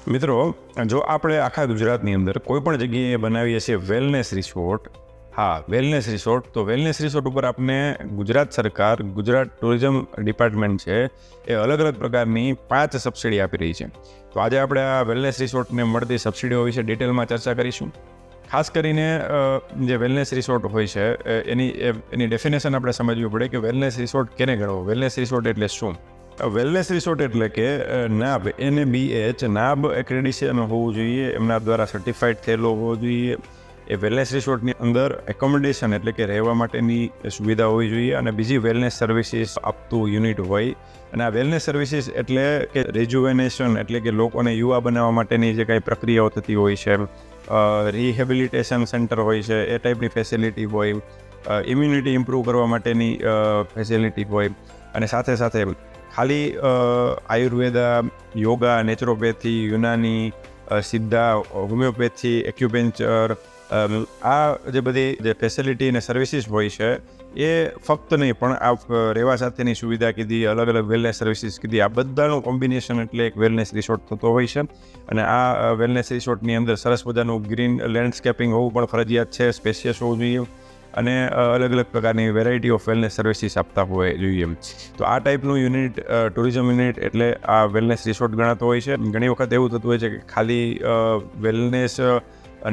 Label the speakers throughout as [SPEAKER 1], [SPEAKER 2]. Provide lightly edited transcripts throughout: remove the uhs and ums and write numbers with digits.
[SPEAKER 1] મિત્રો, જો આપણે આખા ગુજરાતની અંદર કોઈ પણ જગ્યાએ બનાવીએ છીએ વેલનેસ રિસોર્ટ, વેલનેસ રિસોર્ટ, તો વેલનેસ રિસોર્ટ ઉપર આપને ગુજરાત સરકાર, ગુજરાત ટુરિઝમ ડિપાર્ટમેન્ટ છે એ અલગ અલગ પ્રકારની 5 સબસિડી આપી રહી છે. તો આજે આપણે આ વેલનેસ રિસોર્ટને મળતી સબસિડીઓ વિશે ડિટેલમાં ચર્ચા કરીશું. ખાસ કરીને જે વેલનેસ રિસોર્ટ હોય છે એની ડેફિનેશન આપણે સમજવી પડે કે વેલનેસ રિસોર્ટ કેને ગણવો, વેલનેસ રિસોર્ટ એટલે શું. વેલનેસ રિસોર્ટ એટલે કે નાબ NABH નાબ એક્રેડિશન હોવું જોઈએ, એમના દ્વારા સર્ટિફાઈડ થયેલો હોવો જોઈએ. એ વેલનેસ રિસોર્ટની અંદર એકોમોડેશન એટલે કે રહેવા માટેની સુવિધા હોવી જોઈએ અને બીજી વેલનેસ સર્વિસીસ આપતું યુનિટ હોય. અને આ વેલનેસ સર્વિસીસ એટલે કે રિજુવેનેશન એટલે કે લોકોને યુવા બનાવવા માટેની જે કાંઈ પ્રક્રિયાઓ થતી હોય છે, રિહેબિલિટેશન સેન્ટર હોય છે, એ ટાઈપની ફેસિલિટી હોય, ઇમ્યુનિટી ઇમ્પ્રૂવ કરવા માટેની ફેસિલિટી હોય. અને સાથે સાથે ખાલી આયુર્વેદા, યોગા, નેચરોપેથી, યુનાની, સિદ્ધા, હોમિયોપેથી, એક્યુપંક્ચર, આ જે બધી જે ફેસિલિટી અને સર્વિસીસ હોય છે એ ફક્ત નહીં પણ આ રહેવા સાથેની સુવિધા કીધી, અલગ અલગ વેલનેસ સર્વિસીસ કીધી, આ બધાનું કોમ્બિનેશન એટલે એક વેલનેસ રિસોર્ટ થતો હોય છે. અને આ વેલનેસ રિસોર્ટની અંદર સરસ મજાનું ગ્રીન લેન્ડસ્કેપિંગ હોવું પણ ફરજિયાત છે, સ્પેશિયસ હોવું જોઈએ અને અલગ અલગ પ્રકારની વેરાયટી ઓફ વેલનેસ સર્વિસીસ આપતા હોય જોઈએ. તો આ ટાઈપનું યુનિટ, ટુરિઝમ યુનિટ એટલે આ વેલનેસ રિસોર્ટ ગણાતો હોય છે. ઘણી વખત એવું થતું હોય છે કે ખાલી વેલનેસ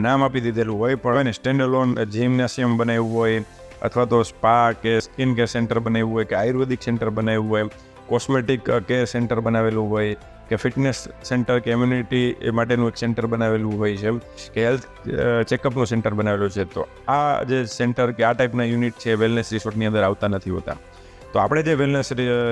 [SPEAKER 1] નામ આપી દીધેલું હોય પણ સ્ટેન્ડ અલોન જિમ્નેશિયમ બનાવ્યું હોય, અથવા તો સ્પા કે સ્કિન કેર સેન્ટર બનાવ્યું હોય, કે આયુર્વેદિક સેન્ટર બનાવ્યું હોય, કોસ્મેટિક કેર સેન્ટર બનાવેલું હોય, કે ફિટનેસ સેન્ટર કે ઇમ્યુનિટી માટેનું એક સેન્ટર બનાવેલું હોય છે, કે હેલ્થ ચેકઅપનું સેન્ટર બનાવેલું છે. તો આ જે સેન્ટર કે આ ટાઈપના યુનિટ છે વેલનેસ રિસોર્ટની અંદર આવતા નથી હોતા. તો આપણે જે વેલનેસ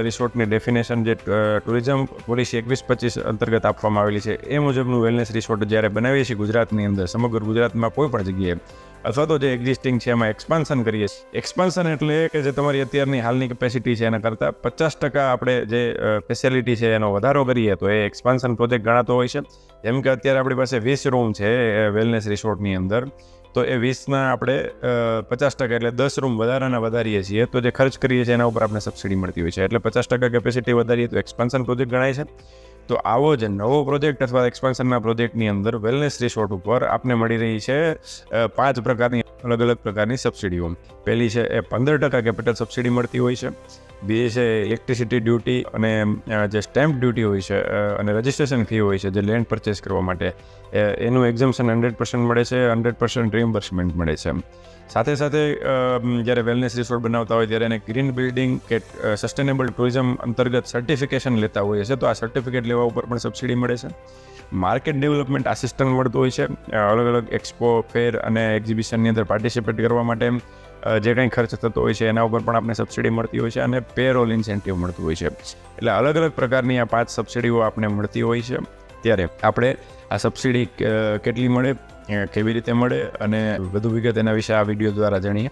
[SPEAKER 1] રિસોર્ટની ડેફિનેશન જે ટુરિઝમ પોલિસી 21-25 અંતર્ગત આપવામાં આવેલી છે એ મુજબનું વેલનેસ રિસોર્ટ જ્યારે બનાવીએ છીએ ગુજરાતની અંદર, સમગ્ર ગુજરાતમાં કોઈ પણ જગ્યાએ, અથવા તો જે એક્ઝિસ્ટિંગ છે એમાં એક્સપાન્શન કરીએ છીએ. એક્સપાન્શન એટલે કે જે તમારી અત્યારની હાલની કેપેસિટી છે એના કરતાં 50% આપણે જે ફેસિલિટી છે એનો વધારો કરીએ તો એ એક્સપાન્શન પ્રોજેક્ટ ગણાતો હોય છે. જેમ કે અત્યારે આપણી પાસે 20 રૂમ છે વેલનેસ રિસોર્ટની અંદર, તો એ 20ના આપણે 50% એટલે 10 રૂમ વધારીએ છીએ તો જે ખર્ચ કરીએ છીએ એના ઉપર આપણે સબસિડી મળતી હોય છે. એટલે 50% કેપેસિટી વધારીએ તો એક્સપાન્શન પ્રોજેક્ટ ગણાય છે. તો આવો જ નવો પ્રોજેક્ટ અથવા એક્સપાન્શનના પ્રોજેક્ટની અંદર વેલનેસ રિસોર્ટ ઉપર આપને મળી રહી છે 5 પ્રકારની અલગ અલગ પ્રકારની સબસિડીઓ. પહેલી છે એ 15% કેપિટલ સબસિડી મળતી હોય છે. બીજી છે ઇલેક્ટ્રિસિટી ડ્યુટી અને જે સ્ટેમ્પ ડ્યુટી હોય છે અને રજિસ્ટ્રેશન ફી હોય છે જે લેન્ડ પરચેસ કરવા માટે, એનું એક્ઝમ્પશન 100% મળે છે, 100% રિમ્બર્સમેન્ટ મળે છે. સાથે સાથે જ્યારે વેલનેસ રિસોર્ટ બનાવતા હોય ત્યારે એને ગ્રીન બિલ્ડિંગ કે સસ્ટેનેબલ ટુરિઝમ અંતર્ગત સર્ટિફિકેશન લેતા હોઈએ છે, તો આ સર્ટિફિકેટ લેવા ઉપર પણ સબસિડી મળે છે. માર્કેટ ડેવલપમેન્ટ આસિસ્ટન્ટ મળતું હોય છે, અલગ અલગ એક્સપો, ફેર અને એક્ઝિબિશનની અંદર પાર્ટિસિપેટ કરવા માટે જે કંઈ ખર્ચ થતો હોય છે એના ઉપર પણ આપણે સબસિડી મળતી હોય છે અને પેરોલ ઇન્સેન્ટિવ મળતું હોય છે. એટલે અલગ અલગ પ્રકારની આ 5 સબસિડીઓ આપણે મળતી હોય છે. ત્યારે આપણે આ સબસિડી કેટલી મળે, કેવી રીતે મળે અને વધુ વિગત એના વિશે આ વિડીયો દ્વારા જાણીએ.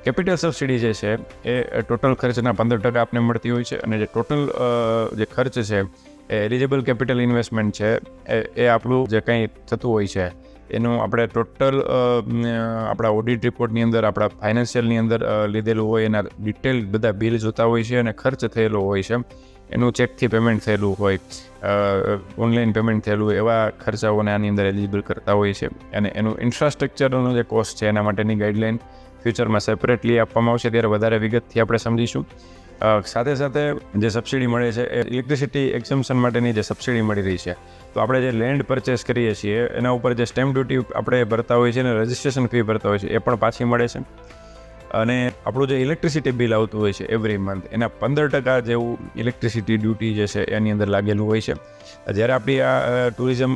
[SPEAKER 1] કેપિટલ સબસિડી જે છે એ ટોટલ ખર્ચના 15% આપને મળતી હોય છે અને જે ટોટલ જે ખર્ચ છે એ એલિજિબલ કેપિટલ ઇન્વેસ્ટમેન્ટ છે એ આપણું જે કંઈ થતું હોય છે એનું આપણે ટોટલ આપણા ઓડિટ રિપોર્ટની અંદર, આપણા ફાઇનાન્શિયલની અંદર લીધેલું હોય એના ડિટેલ બધા બિલ જોતા હોય છે અને ખર્ચ થયેલો હોય છે, એનું ચેકથી પેમેન્ટ થયેલું હોય, ઓનલાઈન પેમેન્ટ થયેલું હોય, એવા ખર્ચાઓને આની અંદર એલિજિબલ કરતા હોય છે. અને એનું ઇન્ફ્રાસ્ટ્રક્ચરનો જે કોસ્ટ છે એના માટેની ગાઈડલાઇન ફ્યુચરમાં સેપરેટલી આપવામાં આવશે, ત્યારે વધારે વિગતથી આપણે સમજીશું. સાથે સાથે જે સબસિડી મળે છે એ ઇલેક્ટ્રિસિટી એક્ઝમ્પશન માટેની જે સબસિડી મળી રહી છે, તો આપણે જે લેન્ડ પરચેસ કરીએ છીએ એના ઉપર જે સ્ટેમ્પ ડ્યુટી આપણે ભરતા હોઈએ છીએ અને રજિસ્ટ્રેશન ફી ભરતા હોય છે એ પણ પાછી મળે છે. અને આપણું જે ઇલેક્ટ્રિસિટી બિલ આવતું હોય છે એવરી મંથ, એના 15% જેવું ઇલેક્ટ્રિસિટી ડ્યુટી જે છે એની અંદર લાગેલું હોય છે. જ્યારે આપણી આ ટુરિઝમ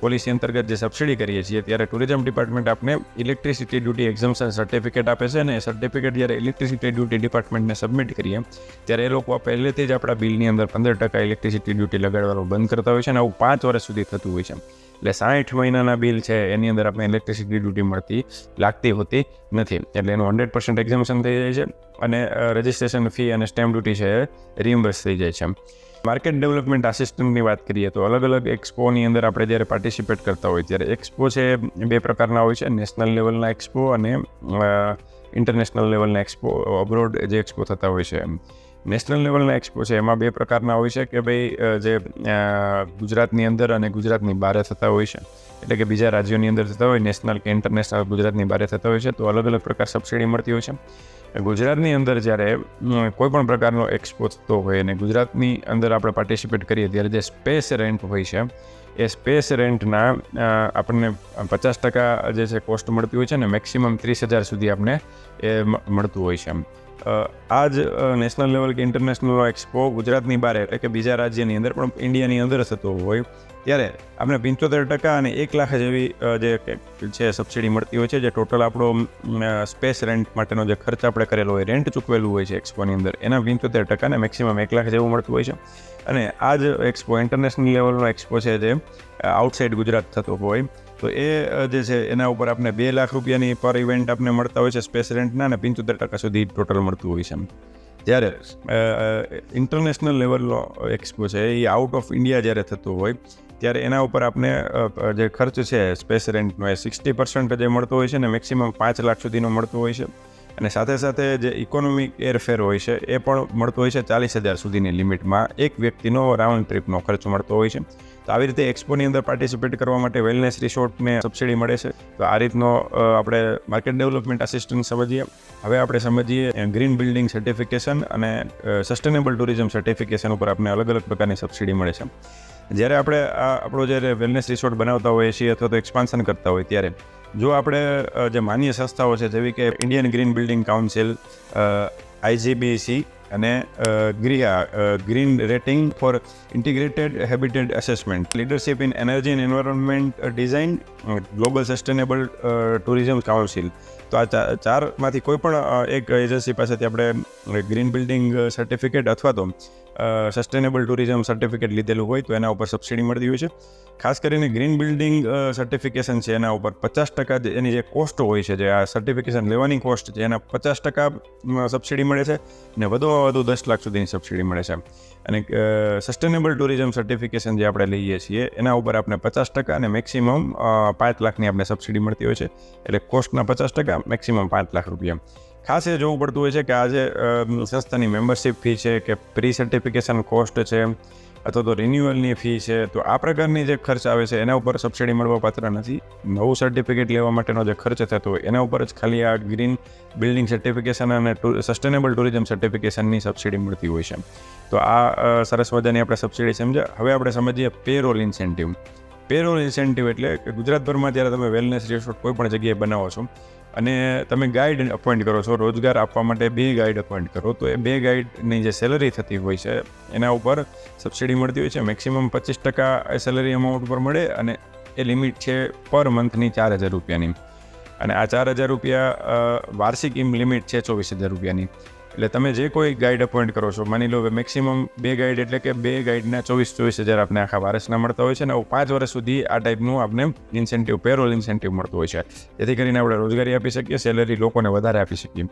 [SPEAKER 1] પોલિસી અંતર્ગત જે સબસિડી કરીએ છીએ ત્યારે ટુરિઝમ ડિપાર્ટમેન્ટ આપને ઇલેક્ટ્રિસિટી ડ્યુટી એક્ઝમ્પશન સર્ટિફિકેટ આપે છે અને એ સર્ટિફિકેટ જ્યારે ઇલેક્ટ્રિસિટી ડ્યુટી ડિપાર્ટમેન્ટને સબમિટ કરીએ ત્યારે એ લોકો પહેલેથી જ આપણા બિલની અંદર 15% ઇલેક્ટ્રિસિટી ડ્યુટી લગાડવાનું બંધ કરતા હોય છે અને આવું 5 વર્ષ સુધી થતું હોય છે. એટલે 60 મહિનાના બિલ છે એની અંદર આપણે ઇલેક્ટ્રિસિટી ડ્યુટી લાગતી હોતી નથી. એટલે એનું 100% એક્ઝમ્પશન થઈ જાય છે અને રજિસ્ટ્રેશન ફી અને સ્ટેમ્પ ડ્યુટી છે એ રિમ્બર્સ થઈ જાય છે. માર્કેટ ડેવલપમેન્ટ આસિસ્ટન્ટની વાત કરીએ તો અલગ અલગ એક્સપોની અંદર આપણે જ્યારે પાર્ટિસિપેટ કરતા હોય ત્યારે એક્સપો છે 2 પ્રકારના હોય છે, નેશનલ લેવલના એક્સપો અને ઇન્ટરનેશનલ લેવલના એક્સપો, અબ્રોડ જે એક્સપો થતા હોય છે. નેશનલ લેવલના એક્સપો છે એમાં બે પ્રકારના હોય છે કે ભાઈ જે ગુજરાતની અંદર અને ગુજરાતની બહાર થતા હોય છે, એટલે કે બીજા રાજ્યોની અંદર થતા હોય, નેશનલ કે ઇન્ટરનેશનલ ગુજરાતની બહાર થતા હોય છે, તો અલગ અલગ પ્રકાર સબસિડી મળતી હોય છે. ગુજરાતની અંદર જ્યારે કોઈ પણ પ્રકારનો એક્સપો થતો હોય અને ગુજરાતની અંદર આપણે પાર્ટિસિપેટ કરીએ ત્યારે જે સ્પેસ રેન્ટ હોય છે એ સ્પેસ રેન્ટના આપણને 50% જે છે કોસ્ટ મળતી હોય છે ને મેક્સિમમ 30,000 સુધી આપણને એ મળતું હોય છે. આ જ નેશનલ લેવલ કે ઇન્ટરનેશનલ એક્સપો ગુજરાતની બહાર એટલે કે બીજા રાજ્યની અંદર પણ ઇન્ડિયાની અંદર થતો હોય ત્યારે આપણે 75% અને 1 લાખ જેવી જે છે સબસિડી મળતી હોય છે. જે ટોટલ આપણો સ્પેસ રેન્ટ માટેનો જે ખર્ચ આપણે કરેલો હોય, રેન્ટ ચૂકવેલું હોય છે એક્સપોની અંદર, એના 75% અને મેક્સિમમ 1 લાખ જેવું મળતું હોય છે. અને આ જ એક્સપો ઇન્ટરનેશનલ લેવલનો એક્સપો છે જે આઉટસાઇડ ગુજરાત થતો હોય તો એ જે છે એના ઉપર આપણે 2 લાખ રૂપિયાની પર ઇવેન્ટ આપણે મળતા હોય છે સ્પેસ રેન્ટના, અને 75% સુધી ટોટલ મળતું હોય છે. જ્યારે ઇન્ટરનેશનલ લેવલનો એક્સપો છે એ આઉટ ઓફ ઇન્ડિયા જ્યારે થતો હોય ત્યારે એના ઉપર આપણે જે ખર્ચ છે સ્પેસ રેન્ટનો એ 60% જે મળતો હોય છે ને મેક્સિમમ 5 લાખ સુધીનો મળતો હોય છે. અને સાથે સાથે જે ઇકોનોમિક એરફેર હોય છે એ પણ મળતો હોય છે 40,000 સુધીની લિમિટમાં, એક વ્યક્તિનો રાઉન્ડ ટ્રીપનો ખર્ચ મળતો હોય છે. તો આવી રીતે એક્સપોની અંદર પાર્ટિસિપેટ કરવા માટે વેલનેસ રિસોર્ટને સબસિડી મળે છે. તો આ રીતનો આપણે માર્કેટ ડેવલપમેન્ટ આસિસ્ટન્ટ સમજીએ. હવે આપણે સમજીએ ગ્રીન બિલ્ડિંગ સર્ટિફિકેશન અને સસ્ટેનેબલ ટુરિઝમ સર્ટિફિકેશન ઉપર આપણે અલગ અલગ પ્રકારની સબસિડી મળે છે. જ્યારે આપણે આપણો જ્યારે વેલનેસ રિસોર્ટ બનાવતા હોઈએ છીએ અથવા તો એક્સપાન્શન કરતા હોય ત્યારે જો આપણે જે માન્ય સંસ્થાઓ છે જેવી કે Indian green building council, IGBC અને green rating for integrated habitat assessment, leadership in energy and environment design, global sustainable tourism council, તો આ ચારમાંથી કોઈ પણ એક એજન્સી પાસેથી આપણે ગ્રીન બિલ્ડિંગ સર્ટિફિકેટ અથવા તો સસ્ટેનેબલ ટુરિઝમ સર્ટિફિકેટ લીધેલું હોય તો એના ઉપર સબસિડી મળતી હોય છે. ખાસ કરીને ગ્રીન બિલ્ડિંગ સર્ટિફિકેશન છે એના ઉપર 50% એની જે કોસ્ટ હોય છે, જે આ સર્ટિફિકેશન લેવાની કોસ્ટ છે એના 50% સબસિડી મળે છે અને વધુમાં વધુ 10 લાખ સુધીની સબસિડી મળે છે. અને સસ્ટેનેબલ ટુરિઝમ સર્ટિફિકેશન જે આપણે લઈએ છીએ એના ઉપર આપણે 50% અને મેક્સિમમ 5 લાખની આપણે સબસિડી મળતી હોય છે. એટલે કોસ્ટના 50%, મેક્સિમમ 5 લાખ રૂપિયા. ખાસ એ જોવું પડતું હોય છે કે આ જે સંસ્થાની મેમ્બરશિપ ફી છે કે પ્રી સર્ટિફિકેશન કોસ્ટ છે અથવા તો રિન્યુઅલની ફી છે, તો આ પ્રકારની જે ખર્ચ આવે છે એના ઉપર સબસિડી મળવા પાત્ર નથી. નવું સર્ટિફિકેટ લેવા માટેનો જે ખર્ચ થતો હોય એના ઉપર જ ખાલી આ ગ્રીન બિલ્ડિંગ સર્ટિફિકેશન અને સસ્ટેનેબલ ટુરિઝમ સર્ટિફિકેશનની સબસિડી મળતી હોય છે. તો આ સરસ મજાની આપણે સબસિડી સમજ્યા. હવે આપણે સમજીએ પેરોલ ઇન્સેન્ટિવ. પેરોલ ઇન્સેન્ટિવ એટલે કે ગુજરાતભરમાં જ્યારે તમે વેલનેસ રિસોર્ટ કોઈ પણ જગ્યાએ બનાવો છો અને તમે ગાઈડ અપોઇન્ટ કરો છો, રોજગાર આપવા માટે 2 ગાઈડ અપોઇન્ટ કરો, તો એ 2 ગાઈડની જે સેલરી થતી હોય છે એના ઉપર સબસિડી મળતી હોય છે. મેક્સિમમ 25% એ સેલરી અમાઉન્ટ ઉપર મળે અને એ લિમિટ છે પર મંથની 4,000 રૂપિયાની. અને આ 4,000 રૂપિયા વાર્ષિક લિમિટ છે 24,000 રૂપિયાની. એટલે તમે જે કોઈ ગાઈડ અપોઇન્ટ કરો છો, માની લો મેક્સિમમ 2 ગાઈડ એટલે કે 2 ગાઈડના 24,000 આપણે આખા વર્ષના મળતા હોય છે ને 5 વર્ષ સુધી આ ટાઈપનું આપણે ઇન્સેન્ટિવ, પેરોલ ઇન્સેન્ટિવ મળતું હોય છે. જેથી કરીને આપણે રોજગારી આપી શકીએ, સેલરી લોકોને વધારે આપી શકીએ.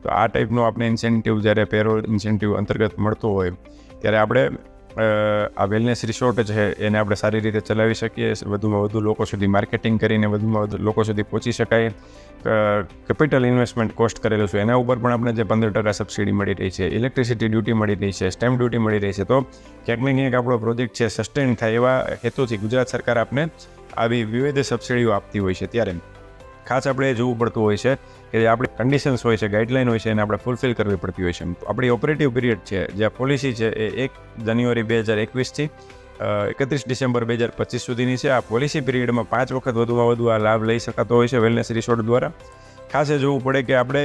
[SPEAKER 1] તો આ ટાઈપનો આપણે ઇન્સેન્ટિવ જ્યારે પેરોલ ઇન્સેન્ટિવ અંતર્ગત મળતો હોય ત્યારે આપણે આ વેલનેસ રિસોર્ટ છે એને આપણે સારી રીતે ચલાવી શકીએ, વધુમાં વધુ લોકો સુધી માર્કેટિંગ કરીને વધુમાં વધુ લોકો સુધી પહોંચી શકાય. કેપિટલ ઇન્વેસ્ટમેન્ટ કોસ્ટ કરેલું છે એના ઉપર પણ આપણે જે 15% સબસિડી મળી રહી છે, ઇલેક્ટ્રિસિટી ડ્યુટી મળી રહી છે, સ્ટેમ્પ ડ્યુટી મળી રહી છે. તો ક્યાંક ને ક્યાંક આપણો પ્રોજેક્ટ છે સસ્ટેન થાય એવા હેતુથી ગુજરાત સરકાર આપણે આવી વિવિધ સબસિડીઓ આપતી હોય છે. ત્યારે ખાસ આપણે જોવું પડતું હોય છે કે જે આપણી કન્ડિશન્સ હોય છે, ગાઈડલાઈન હોય છે એને આપણે ફૂલફિલ કરવી પડતી હોય છે. આપણી ઓપરેટિવ પીરિયડ છે, જે પોલિસી છે એ 1 જાન્યુઆરી 2021થી 31 ડિસેમ્બર 2025 સુધીની છે. આ પોલિસી પીરિયડમાં 5 વખત વધુમાં વધુ આ લાભ લઈ શકાતો હોય છે વેલનેસ રિસોર્ટ દ્વારા. ખાસ એ જોવું પડે કે આપણે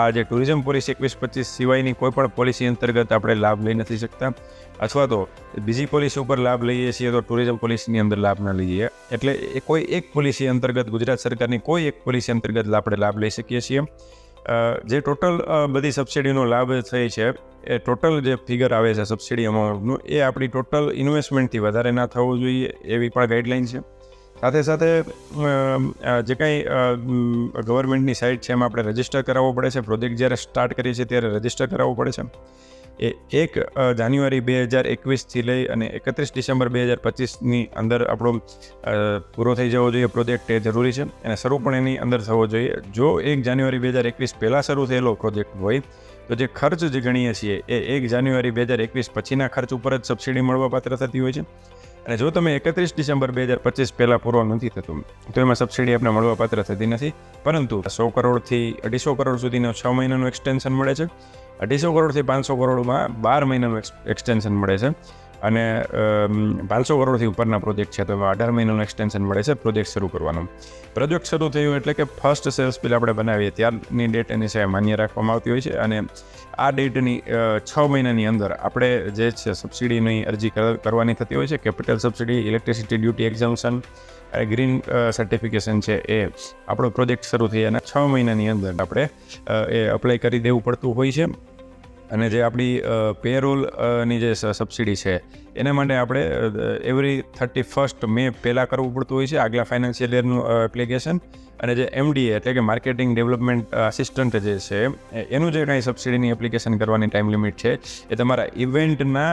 [SPEAKER 1] આ જે ટુરિઝમ પોલિસી 21-25 સિવાયની કોઈ પણ પોલિસી અંતર્ગત આપણે લાભ લઈ નથી શકતા, અથવા તો બીજી પોલિસી ઉપર લાભ લઈએ છીએ તો ટુરિઝમ પોલિસીની અંદર લાભ ન લઈએ. એટલે એ કોઈ એક પોલિસી અંતર્ગત, ગુજરાત સરકારની કોઈ એક પોલિસી અંતર્ગત આપણે લાભ લઈ શકીએ છીએ. જે ટોટલ બધી સબસિડીનો લાભ થઈ છે એ ટોટલ જે ફિગર આવે છે સબસિડી અમાઉન્ટનું એ આપણી ટોટલ ઇન્વેસ્ટમેન્ટથી વધારે ના થવું જોઈએ એવી પણ ગાઈડલાઇન છે. સાથે સાથે જે કાંઈ ગવર્મેન્ટની સાઇટ છે એમાં આપણે રજિસ્ટર કરાવવો પડે છે. પ્રોજેક્ટ જ્યારે સ્ટાર્ટ કરીએ છીએ ત્યારે રજિસ્ટર કરાવવું પડે છે. એ 1 જાન્યુઆરી 2021થી લઈ અને 31 ડિસેમ્બર 2025ની અંદર આપણો પૂરો થઈ જવો જોઈએ પ્રોજેક્ટ, એ જરૂરી છે. અને શરૂ પણ એની અંદર થવો જોઈએ. જો 1 જાન્યુઆરી 2021 પહેલાં શરૂ થયેલો પ્રોજેક્ટ હોય તો જે ખર્ચ જે ગણીએ છીએ એ 1 જાન્યુઆરી 2021 પછીના ખર્ચ ઉપર જ સબસિડી મળવાપાત્ર થતી હોય છે. અને જો તમે 31 ડિસેમ્બર 2025 પહેલાં પૂરો નથી થતું તો એમાં સબસિડી આપણે મળવાપાત્ર થતી નથી, પરંતુ 100 કરોડથી 250 કરોડ સુધીનો 6 મહિનાનું એક્સટેન્શન મળે છે. 250 કરોડથી 500 કરોડમાં 12 મહિનાનું એક્સટેન્શન મળે છે. અને 500 કરોડથી ઉપરના પ્રોજેક્ટ છે તો એમાં 18 મહિનાનું એક્સટેન્શન મળે છે પ્રોજેક્ટ શરૂ કરવાનું. પ્રોજેક્ટ શરૂ થયું એટલે કે ફર્સ્ટ સેલ્સ બિલ આપણે બનાવીએ ત્યારની ડેટ એની સામે માન્ય રાખવામાં આવતી હોય છે. અને આ ડેટની 6 મહિનાની અંદર આપણે જે છે સબસિડીની અરજી કરવાની થતી હોય છે. Capital subsidy, electricity duty exemption, green certification છે એ આપણો પ્રોજેક્ટ શરૂ થયાના 6 મહિનાની અંદર આપણે એ અપ્લાય કરી દેવું પડતું હોય છે. અને જે આપણી પેરોલની જે સબસિડી છે એના માટે આપણે એવરી 31 મે પહેલાં કરવું પડતું હોય છે આગલા ફાઇનાન્શિયલ યરનું એપ્લિકેશન. અને જે MDA એટલે કે માર્કેટિંગ ડેવલપમેન્ટ આસિસ્ટન્ટ જે છે એનું જે કાંઈ સબસિડીની એપ્લિકેશન કરવાની ટાઈમ લિમિટ છે એ તમારા ઇવેન્ટના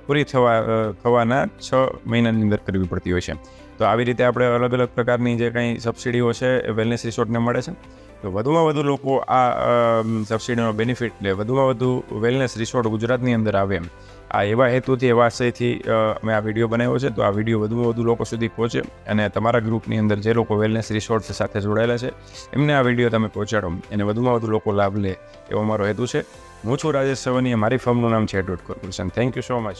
[SPEAKER 1] પૂરી થવાના 6 મહિનાની અંદર કરવી પડતી હોય છે. તો આવી રીતે આપણે અલગ અલગ પ્રકારની જે કાંઈ સબસિડીઓ છે એ વેલનેસ રિસોર્ટને મળે છે. તો વધુમાં વધુ લોકો આ સબસિડીનો બેનિફિટ લે, વધુમાં વધુ વેલનેસ રિસોર્ટ ગુજરાતની અંદર આવે આ એવા હેતુથી, એવા આશયથી મેં આ વિડીયો બનાવ્યો છે. તો આ વિડીયો વધુમાં વધુ લોકો સુધી પહોંચે અને તમારા ગ્રુપની અંદર જે લોકો વેલનેસ રિસોર્ટ સાથે જોડાયેલા છે એમને આ વિડીયો તમે પહોંચાડો અને વધુમાં વધુ લોકો લાભ લે એવો મારો હેતુ છે. હું છું રાજેશ સવનીએ, મારી ફર્મનું નામ છે Edward corporation. Thank you so much.